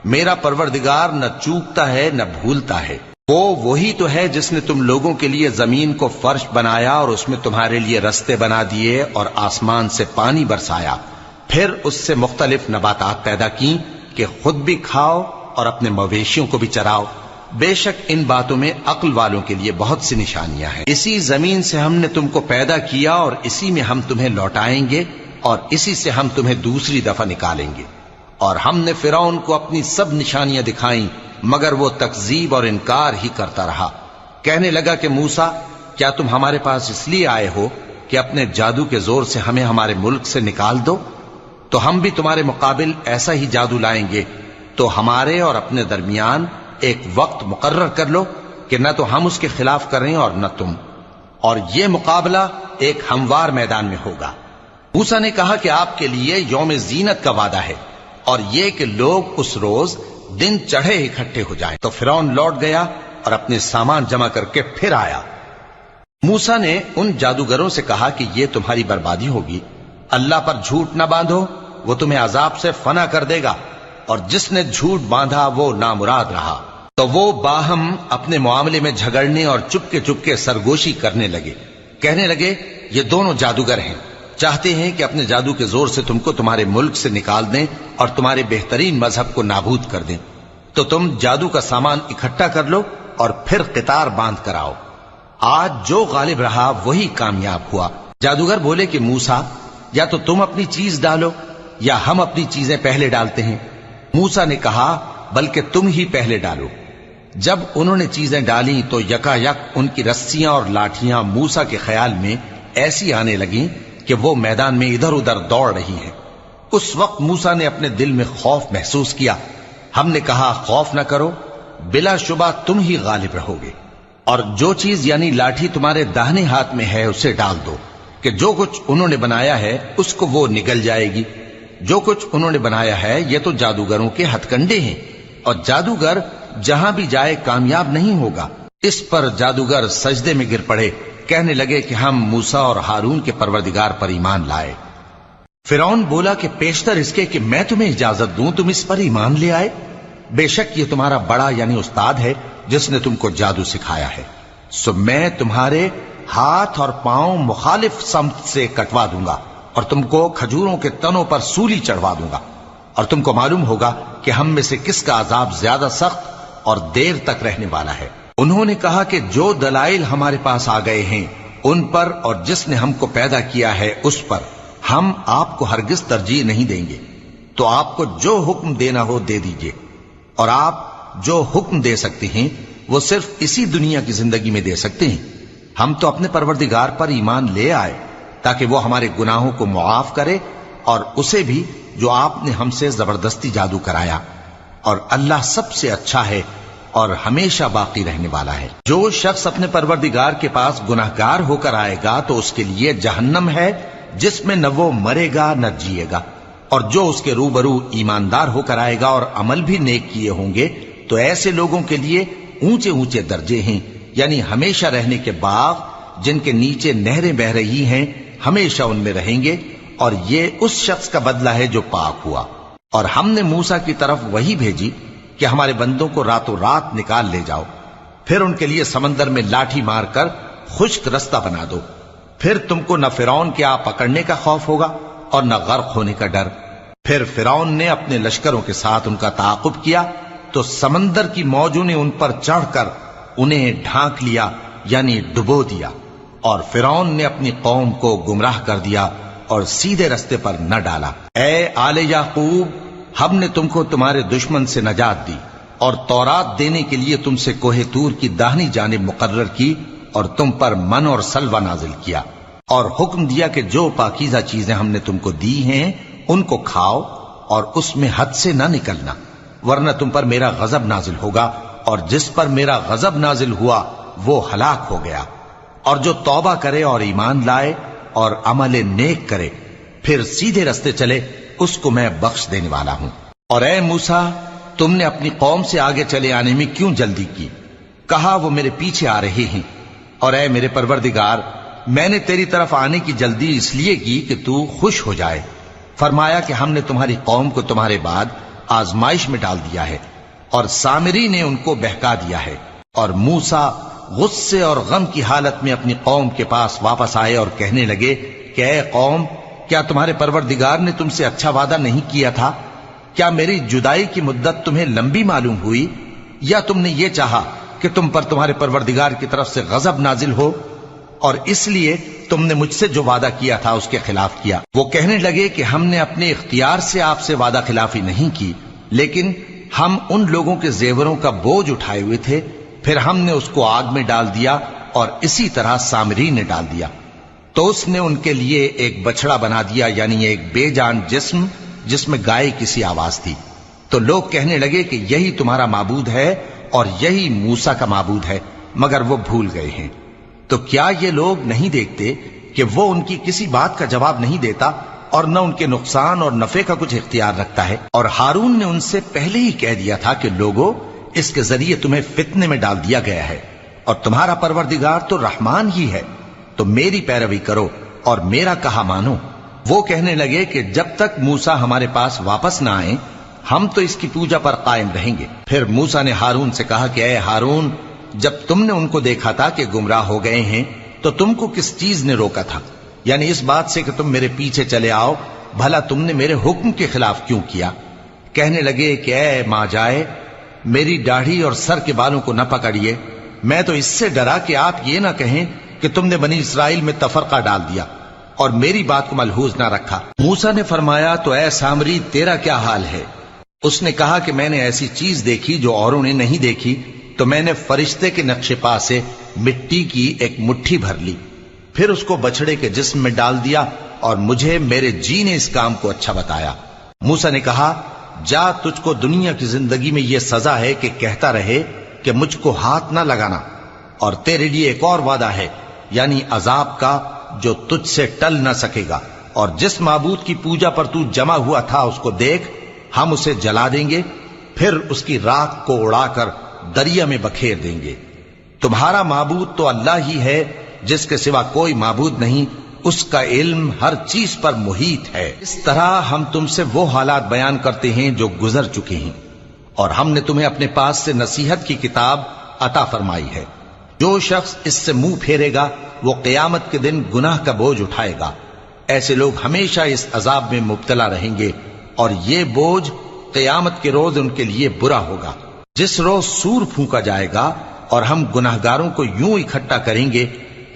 میرا پروردگار نہ چوکتا ہے نہ بھولتا ہے۔ وہ وہی تو ہے جس نے تم لوگوں کے لیے زمین کو فرش بنایا اور اس میں تمہارے لیے رستے بنا دیے اور آسمان سے پانی برسایا، پھر اس سے مختلف نباتات پیدا کی کہ خود بھی کھاؤ اور اپنے مویشیوں کو بھی چراؤ۔ بے شک ان باتوں میں عقل والوں کے لیے بہت سی نشانیاں ہیں۔ اسی زمین سے ہم نے تم کو پیدا کیا اور اسی میں ہم تمہیں لوٹائیں گے اور اسی سے ہم تمہیں دوسری دفعہ نکالیں گے۔ اور ہم نے فرعون کو اپنی سب نشانیاں دکھائیں مگر وہ تکذیب اور انکار ہی کرتا رہا۔ کہنے لگا کہ موسیٰ، کیا تم ہمارے پاس اس لیے آئے ہو کہ اپنے جادو کے زور سے ہمیں ہمارے ملک سے نکال دو؟ تو ہم بھی تمہارے مقابل ایسا ہی جادو لائیں گے، تو ہمارے اور اپنے درمیان ایک وقت مقرر کر لو کہ نہ تو ہم اس کے خلاف کریں اور نہ تم، اور یہ مقابلہ ایک ہموار میدان میں ہوگا۔ موسیٰ نے کہا کہ آپ کے لیے یوم زینت کا وعدہ ہے، اور یہ کہ لوگ اس روز دن چڑھے اکٹھے ہو جائیں۔ تو فرعون لوٹ گیا اور اپنے سامان جمع کر کے پھر آیا۔ موسیٰ نے ان جادوگروں سے کہا کہ یہ تمہاری بربادی ہوگی، اللہ پر جھوٹ نہ باندھو، وہ تمہیں عذاب سے فنا کر دے گا، اور جس نے جھوٹ باندھا وہ نامراد رہا۔ تو وہ باہم اپنے معاملے میں جھگڑنے اور چپکے سرگوشی کرنے لگے، کہنے لگے یہ دونوں جادوگر ہیں، چاہتے ہیں کہ اپنے جادو کے زور سے تم کو تمہارے ملک سے نکال دیں اور تمہارے بہترین مذہب کو نابود کر دیں۔ تو تم جادو کا سامان اکٹھا کر لو اور پھر قطار باندھ کر آؤ۔ آج جو غالب رہا وہی کامیاب ہوا۔ جادوگر بولے کہ موسیٰ، یا تو تم اپنی چیز ڈالو یا ہم اپنی چیزیں پہلے ڈالتے ہیں۔ موسیٰ نے کہا بلکہ تم ہی پہلے ڈالو۔ جب انہوں نے چیزیں ڈالیں تو یکا یک ان کی رسیاں اور لاٹھیاں موسیٰ کے خیال میں ایسی آنے لگیں کہ وہ میدان میں ادھر ادھر دوڑ رہی ہیں۔ اس وقت موسیٰ نے اپنے دل میں خوف محسوس کیا۔ ہم نے کہا خوف نہ کرو، بلا شبہ تم ہی غالب رہو گے، اور جو چیز یعنی لاٹھی تمہارے داہنے ہاتھ میں ہے اسے ڈال دو کہ جو کچھ انہوں نے بنایا ہے اس کو وہ نگل جائے گی۔ جو کچھ انہوں نے بنایا ہے یہ تو جادوگروں کے ہتھ کنڈے ہیں، اور جادوگر جہاں بھی جائے کامیاب نہیں ہوگا۔ اس پر جادوگر سجدے میں گر پڑے، کہنے لگے کہ ہم موسیٰ اور ہارون کے پروردگار پر ایمان لائے۔ فرعون بولا کہ پیشتر اس کے کہ میں تمہیں اجازت دوں تم اس پر ایمان لے آئے، بے شک یہ تمہارا بڑا یعنی استاد ہے جس نے تم کو جادو سکھایا ہے، سو میں تمہارے ہاتھ اور پاؤں مخالف سمت سے کٹوا دوں گا اور تم کو کھجوروں کے تنوں پر سولی چڑھوا دوں گا، اور تم کو معلوم ہوگا کہ ہم میں سے کس کا عذاب زیادہ سخت اور دیر تک رہنے والا ہے۔ انہوں نے کہا کہ جو دلائل ہمارے پاس آ گئے ہیں ان پر اور جس نے ہم کو پیدا کیا ہے اس پر ہم آپ کو ہرگز ترجیح نہیں دیں گے، تو آپ کو جو حکم دینا ہو دے دیجئے، اور آپ جو حکم دے سکتے ہیں وہ صرف اسی دنیا کی زندگی میں دے سکتے ہیں۔ ہم تو اپنے پروردگار پر ایمان لے آئے تاکہ وہ ہمارے گناہوں کو معاف کرے اور اسے بھی جو آپ نے ہم سے زبردستی جادو کرایا، اور اللہ سب سے اچھا ہے اور ہمیشہ باقی رہنے والا ہے۔ جو شخص اپنے پروردگار کے پاس گناہگار ہو کر آئے گا تو اس کے لیے جہنم ہے جس میں نہ وہ مرے گا نہ جیے گا، اور جو اس کے روبرو ایماندار ہو کر آئے گا اور عمل بھی نیک کیے ہوں گے تو ایسے لوگوں کے لیے اونچے اونچے درجے ہیں، یعنی ہمیشہ رہنے کے باغ جن کے نیچے نہریں بہ رہی ہیں، ہمیشہ ان میں رہیں گے، اور یہ اس شخص کا بدلہ ہے جو پاک ہوا۔ اور ہم نے موسیٰ کی طرف وہی بھیجی کہ ہمارے بندوں کو راتوں رات نکال لے جاؤ، پھر ان کے لیے سمندر میں لاٹھی مار کر خشک رستہ بنا دو، پھر تم کو نہ فرعون کے آ پکڑنے کا خوف ہوگا اور نہ غرق ہونے کا ڈر۔ پھر فرعون نے اپنے لشکروں کے ساتھ ان کا تعاقب کیا تو سمندر کی موجوں نے ان پر چڑھ کر انہیں ڈھانک لیا یعنی ڈبو دیا، اور فرعون نے اپنی قوم کو گمراہ کر دیا اور سیدھے رستے پر نہ ڈالا۔ اے آل یعقوب، ہم نے تم کو تمہارے دشمن سے نجات دی اور تورات دینے کے لیے تم سے کوہ طور کی داہنی جانب مقرر کی، اور تم پر من اور سلوہ نازل کیا، اور حکم دیا کہ جو پاکیزہ چیزیں ہم نے تم کو دی ہیں ان کو کھاؤ اور اس میں حد سے نہ نکلنا، ورنہ تم پر میرا غضب نازل ہوگا، اور جس پر میرا غضب نازل ہوا وہ ہلاک ہو گیا۔ اور جو توبہ کرے اور ایمان لائے اور عمل نیک کرے پھر سیدھے رستے چلے اس کو میں بخش دینے والا ہوں۔ اور اے موسیٰ، تم نے اپنی قوم سے آگے چلے آنے میں کیوں جلدی کی؟ کہا وہ میرے پیچھے آ رہے ہیں۔ اور اے میرے پروردگار، میں نے تیری طرف آنے کی جلدی اس لیے کی کہ تو خوش ہو جائے۔ فرمایا کہ ہم نے تمہاری قوم کو تمہارے بعد آزمائش میں ڈال دیا ہے، اور سامری نے ان کو بہکا دیا ہے۔ اور موسیٰ غصے اور غم کی حالت میں اپنی قوم کے پاس واپس آئے اور کہنے لگے کہ اے قوم، کیا تمہارے پروردگار نے تم سے اچھا وعدہ نہیں کیا تھا؟ کیا میری جدائی کی مدت تمہیں لمبی معلوم ہوئی، یا تم نے یہ چاہا کہ تم پر تمہارے پروردگار کی طرف سے غضب نازل ہو، اور اس لیے تم نے مجھ سے جو وعدہ کیا تھا اس کے خلاف کیا؟ وہ کہنے لگے کہ ہم نے اپنے اختیار سے آپ سے وعدہ خلافی نہیں کی، لیکن ہم ان لوگوں کے زیوروں کا بوجھ اٹھائے ہوئے تھے، پھر ہم نے اس کو آگ میں ڈال دیا، اور اسی طرح سامری نے ڈال دیا۔ تو اس نے ان کے لیے ایک بچڑا بنا دیا، یعنی ایک بے جان جسم جس میں گائے کسی آواز تھی۔ تو لوگ کہنے لگے کہ یہی تمہارا معبود ہے اور یہی موسیٰ کا معبود ہے، مگر وہ بھول گئے ہیں۔ تو کیا یہ لوگ نہیں دیکھتے کہ وہ ان کی کسی بات کا جواب نہیں دیتا اور نہ ان کے نقصان اور نفع کا کچھ اختیار رکھتا ہے۔ اور ہارون نے ان سے پہلے ہی کہہ دیا تھا کہ لوگوں، اس کے ذریعے تمہیں فتنے میں ڈال دیا گیا ہے، اور تمہارا پروردگار تو رحمان ہی ہے، تو میری پیروی کرو اور میرا کہا مانو۔ وہ کہنے لگے کہ جب تک موسیٰ ہمارے پاس واپس نہ آئیں ہم تو اس کی پوجا پر قائم رہیں گے۔ پھر موسیٰ نے ہارون سے کہا کہ اے ہارون، جب تم نے ان کو دیکھا تھا کہ گمراہ ہو گئے ہیں تو تم کو کس چیز نے روکا تھا؟ یعنی اس بات سے کہ تم میرے پیچھے چلے آؤ، بھلا تم نے میرے حکم کے خلاف کیوں کیا؟ کہنے لگے کہ اے ماں جائے، میری داڑھی اور سر کے بالوں کو نہ پکڑیے، میں تو اس سے ڈرا کہ آپ یہ نہ کہیں کہ تم نے بنی اسرائیل میں تفرقہ ڈال دیا اور میری بات کو ملحوظ نہ رکھا۔ موسیٰ نے فرمایا تو اے سامری تیرا کیا حال ہے؟ اس نے کہا کہ میں نے ایسی چیز دیکھی جو اوروں نے نہیں دیکھی، تو میں نے فرشتے کے نقش پا سے مٹی کی ایک مٹھی بھر لی، پھر اس کو بچڑے کے جسم میں ڈال دیا، اور مجھے میرے جی نے اس کام کو اچھا بتایا۔ موسیٰ نے کہا جا، تجھ کو دنیا کی زندگی میں یہ سزا ہے کہ کہتا رہے کہ مجھ کو ہاتھ نہ لگانا، اور تیرے لیے ایک اور وعدہ ہے، یعنی عذاب کا جو تجھ سے ٹل نہ سکے گا، اور جس معبود کی پوجا پر تو جمع ہوا تھا اس کو دیکھ، ہم اسے جلا دیں گے، پھر اس کی راکھ کو اڑا کر دریا میں بکھیر دیں گے۔ تمہارا معبود تو اللہ ہی ہے، جس کے سوا کوئی معبود نہیں، اس کا علم ہر چیز پر محیط ہے۔ اس طرح ہم تم سے وہ حالات بیان کرتے ہیں جو گزر چکے ہیں، اور ہم نے تمہیں اپنے پاس سے نصیحت کی کتاب عطا فرمائی ہے۔ جو شخص اس سے منہ پھیرے گا وہ قیامت کے دن گناہ کا بوجھ اٹھائے گا۔ ایسے لوگ ہمیشہ اس عذاب میں مبتلا رہیں گے، اور یہ بوجھ قیامت کے روز ان کے لیے برا ہوگا، جس روز سور پھونکا جائے گا، اور ہم گناہگاروں کو یوں اکٹھا کریں گے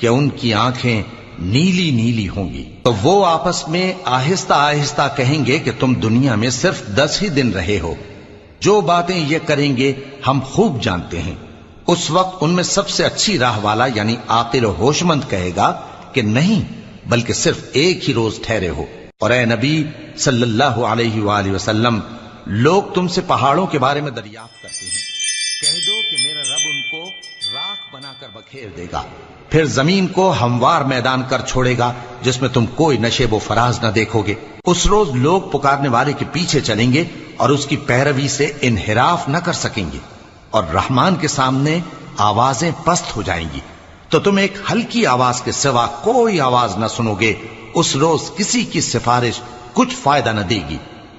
کہ ان کی آنکھیں نیلی نیلی ہوں گی۔ تو وہ آپس میں آہستہ آہستہ کہیں گے کہ تم دنیا میں صرف 10 ہی دن رہے ہو، جو باتیں یہ کریں گے ہم خوب جانتے ہیں۔ اس وقت ان میں سب سے اچھی راہ والا یعنی عاقل و ہوش مند کہے گا کہ نہیں، بلکہ صرف ایک ہی روز ٹھہرے ہو۔ اور اے نبی صلی اللہ علیہ وآلہ وسلم، لوگ تم سے پہاڑوں کے بارے میں دریافت کرتے ہیں، کہہ دو کہ میرا رب ان کو راکھ بنا کر بکھیر دے گا، پھر زمین کو ہموار میدان کر چھوڑے گا جس میں تم کوئی نشیب و فراز نہ دیکھو گے۔ اس روز لوگ پکارنے والے کے پیچھے چلیں گے اور اس کی پیروی سے انحراف نہ کر سکیں گے، اور رحمان کے سامنے آوازیں پست ہو جائیں گی، تو تم ایک ہلکی آواز کے سوا کوئی آواز نہ سنو گے۔ اس روز کسی کی سفارش کچھ فائدہ نہ دے گی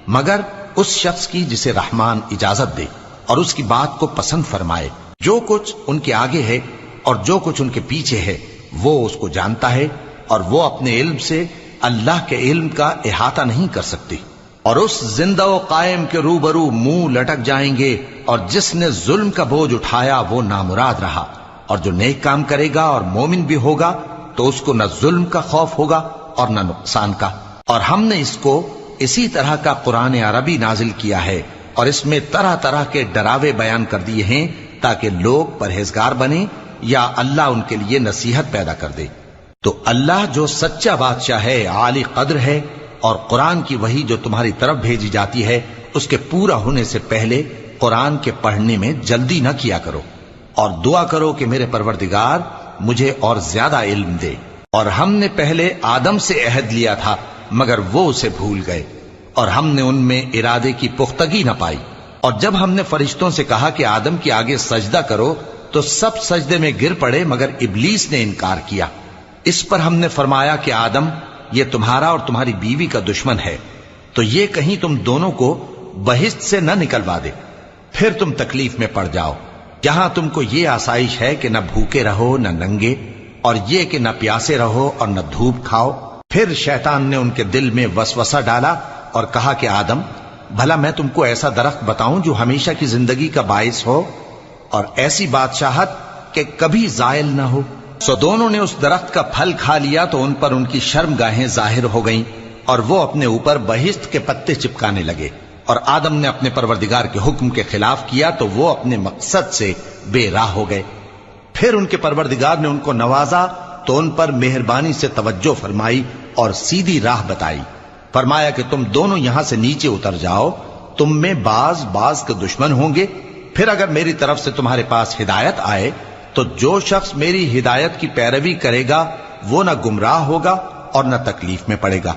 مگر اس شخص کی جسے رحمان اجازت دے اور اس کی بات کو پسند فرمائے۔ جو کچھ ان کے آگے ہے اور جو کچھ ان کے پیچھے ہے وہ اس کو جانتا ہے، اور وہ اپنے علم سے اللہ کے علم کا احاطہ نہیں کر سکتی۔ اور اس زندہ و قائم کے روبرو منہ لٹک جائیں گے، اور جس نے ظلم کا بوجھ اٹھایا وہ نامراد رہا، اور جو نیک کام کرے گا اور مومن بھی ہوگا تو اس کو نہ ظلم کا خوف ہوگا اور نہ نقصان کا۔ اور ہم نے اس کو اسی طرح کا قرآن عربی نازل کیا ہے، اور اس میں طرح طرح کے ڈراوے بیان کر دیے ہیں تاکہ لوگ پرہیزگار بنیں یا اللہ ان کے لیے نصیحت پیدا کر دے۔ تو اللہ جو سچا بادشاہ ہے، عالی قدر ہے، اور قرآن کی وحی جو تمہاری طرف بھیجی جاتی ہے اس کے پورا ہونے سے پہلے قرآن کے پڑھنے میں جلدی نہ کیا کرو، اور دعا کرو کہ میرے پروردگار مجھے اور زیادہ علم دے۔ اور ہم نے پہلے آدم سے عہد لیا تھا مگر وہ اسے بھول گئے، اور ہم نے ان میں ارادے کی پختگی نہ پائی۔ اور جب ہم نے فرشتوں سے کہا کہ آدم کے آگے سجدہ کرو تو سب سجدے میں گر پڑے مگر ابلیس نے انکار کیا۔ اس پر ہم نے فرمایا کہ آدم، یہ تمہارا اور تمہاری بیوی کا دشمن ہے، تو یہ کہیں تم دونوں کو بہشت سے نہ نکلوا دے، پھر تم تکلیف میں پڑ جاؤ، جہاں تم کو یہ آسائش ہے کہ نہ بھوکے رہو نہ ننگے، اور یہ کہ نہ پیاسے رہو اور نہ دھوپ کھاؤ۔ پھر شیطان نے ان کے دل میں وسوسہ ڈالا اور کہا کہ آدم، بھلا میں تم کو ایسا درخت بتاؤں جو ہمیشہ کی زندگی کا باعث ہو اور ایسی بادشاہت کہ کبھی زائل نہ ہو؟ سو دونوں نے اس درخت کا پھل کھا لیا تو ان پر ان کی شرم گاہیں ظاہر ہو گئیں، اور وہ اپنے اوپر بہشت کے پتے چپکانے لگے۔ اور آدم نے اپنے پروردگار کے حکم کے خلاف کیا تو وہ اپنے مقصد سے بے راہ ہو گئے۔ پھر ان کے پروردگار نے ان کو نوازا تو ان پر مہربانی سے توجہ فرمائی اور سیدھی راہ بتائی۔ فرمایا کہ تم دونوں یہاں سے نیچے اتر جاؤ، تم میں بعض کے دشمن ہوں گے، پھر اگر میری طرف سے تمہارے پاس ہدایت آئے تو جو شخص میری ہدایت کی پیروی کرے گا وہ نہ گمراہ ہوگا اور نہ تکلیف میں پڑے گا۔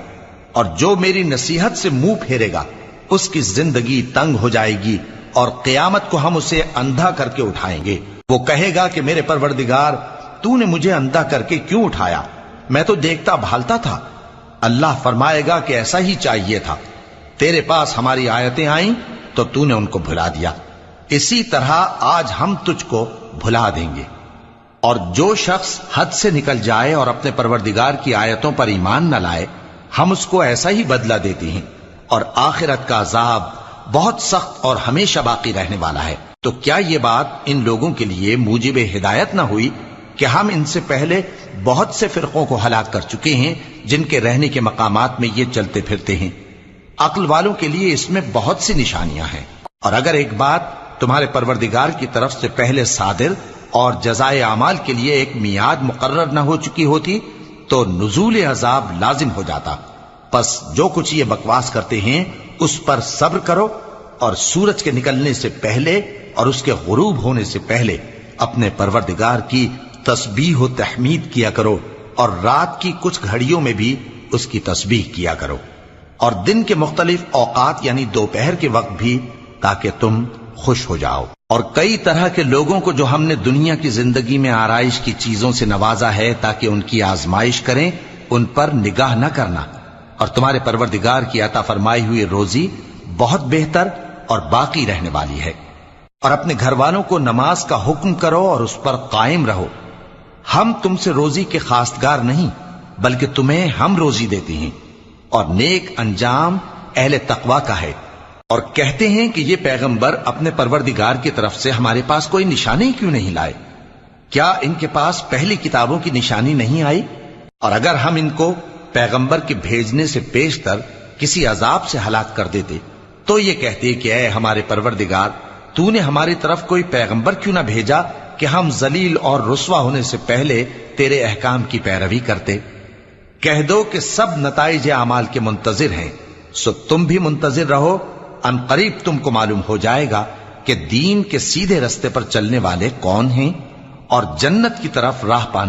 اور جو میری نصیحت سے منہ پھیرے گا اس کی زندگی تنگ ہو جائے گی اور قیامت کو ہم اسے اندھا کر کے اٹھائیں گے۔ وہ کہے گا کہ میرے پروردگار تو نے مجھے اندھا کر کے کیوں اٹھایا؟ میں تو دیکھتا بھالتا تھا۔ اللہ فرمائے گا کہ ایسا ہی چاہیے تھا، تیرے پاس ہماری آیتیں آئیں تو تو نے ان کو بھلا دیا، اسی طرح آج ہم تجھ کو بھلا دیں گے۔ اور جو شخص حد سے نکل جائے اور اپنے پروردگار کی آیتوں پر ایمان نہ لائے، ہم اس کو ایسا ہی بدلہ دیتے ہیں، اور آخرت کا عذاب بہت سخت اور ہمیشہ باقی رہنے والا ہے۔ تو کیا یہ بات ان لوگوں کے لیے موجب ہدایت نہ ہوئی کہ ہم ان سے پہلے بہت سے فرقوں کو ہلاک کر چکے ہیں جن کے رہنے کے مقامات میں یہ چلتے پھرتے ہیں؟ عقل والوں کے لیے اس میں بہت سی نشانیاں ہیں۔ اور اگر ایک بات تمہارے پروردگار کی طرف سے پہلے صادر اور جزائے اعمال کے لیے ایک میعاد مقرر نہ ہو چکی ہوتی تو نزول عذاب لازم ہو جاتا۔ پس جو کچھ یہ بکواس کرتے ہیں اس پر صبر کرو، اور سورج کے نکلنے سے پہلے اور اس کے غروب ہونے سے پہلے اپنے پروردگار کی تسبیح و تحمید کیا کرو، اور رات کی کچھ گھڑیوں میں بھی اس کی تسبیح کیا کرو، اور دن کے مختلف اوقات یعنی دوپہر کے وقت بھی، تاکہ تم خوش ہو جاؤ۔ اور کئی طرح کے لوگوں کو جو ہم نے دنیا کی زندگی میں آرائش کی چیزوں سے نوازا ہے تاکہ ان کی آزمائش کریں، ان پر نگاہ نہ کرنا، اور تمہارے پروردگار کی عطا فرمائی ہوئی روزی بہت بہتر اور باقی رہنے والی ہے۔ اور اپنے گھر والوں کو نماز کا حکم کرو اور اس پر قائم رہو۔ ہم تم سے روزی کے خواستگار نہیں، بلکہ تمہیں ہم روزی دیتے ہیں، اور نیک انجام اہل تقوی کا ہے۔ اور کہتے ہیں کہ یہ پیغمبر اپنے پروردگار کی طرف سے ہمارے پاس کوئی نشانی کیوں نہیں لائے؟ کیا ان کے پاس پہلی کتابوں کی نشانی نہیں آئی؟ اور اگر ہم ان کو پیغمبر کے بھیجنے سے پیشتر کسی عذاب سے ہلاک کر دیتے تو یہ کہتے کہ اے ہمارے پروردگار، تو نے ہماری طرف کوئی پیغمبر کیوں نہ بھیجا کہ ہم ذلیل اور رسوا ہونے سے پہلے تیرے احکام کی پیروی کرتے۔ کہہ دو کہ سب نتائج اعمال کے منتظر ہیں، سو تم بھی منتظر رہو، ان قریب تم کو معلوم ہو جائے گا کہ دین کے سیدھے رستے پر چلنے والے کون ہیں اور جنت کی طرف راہ پانے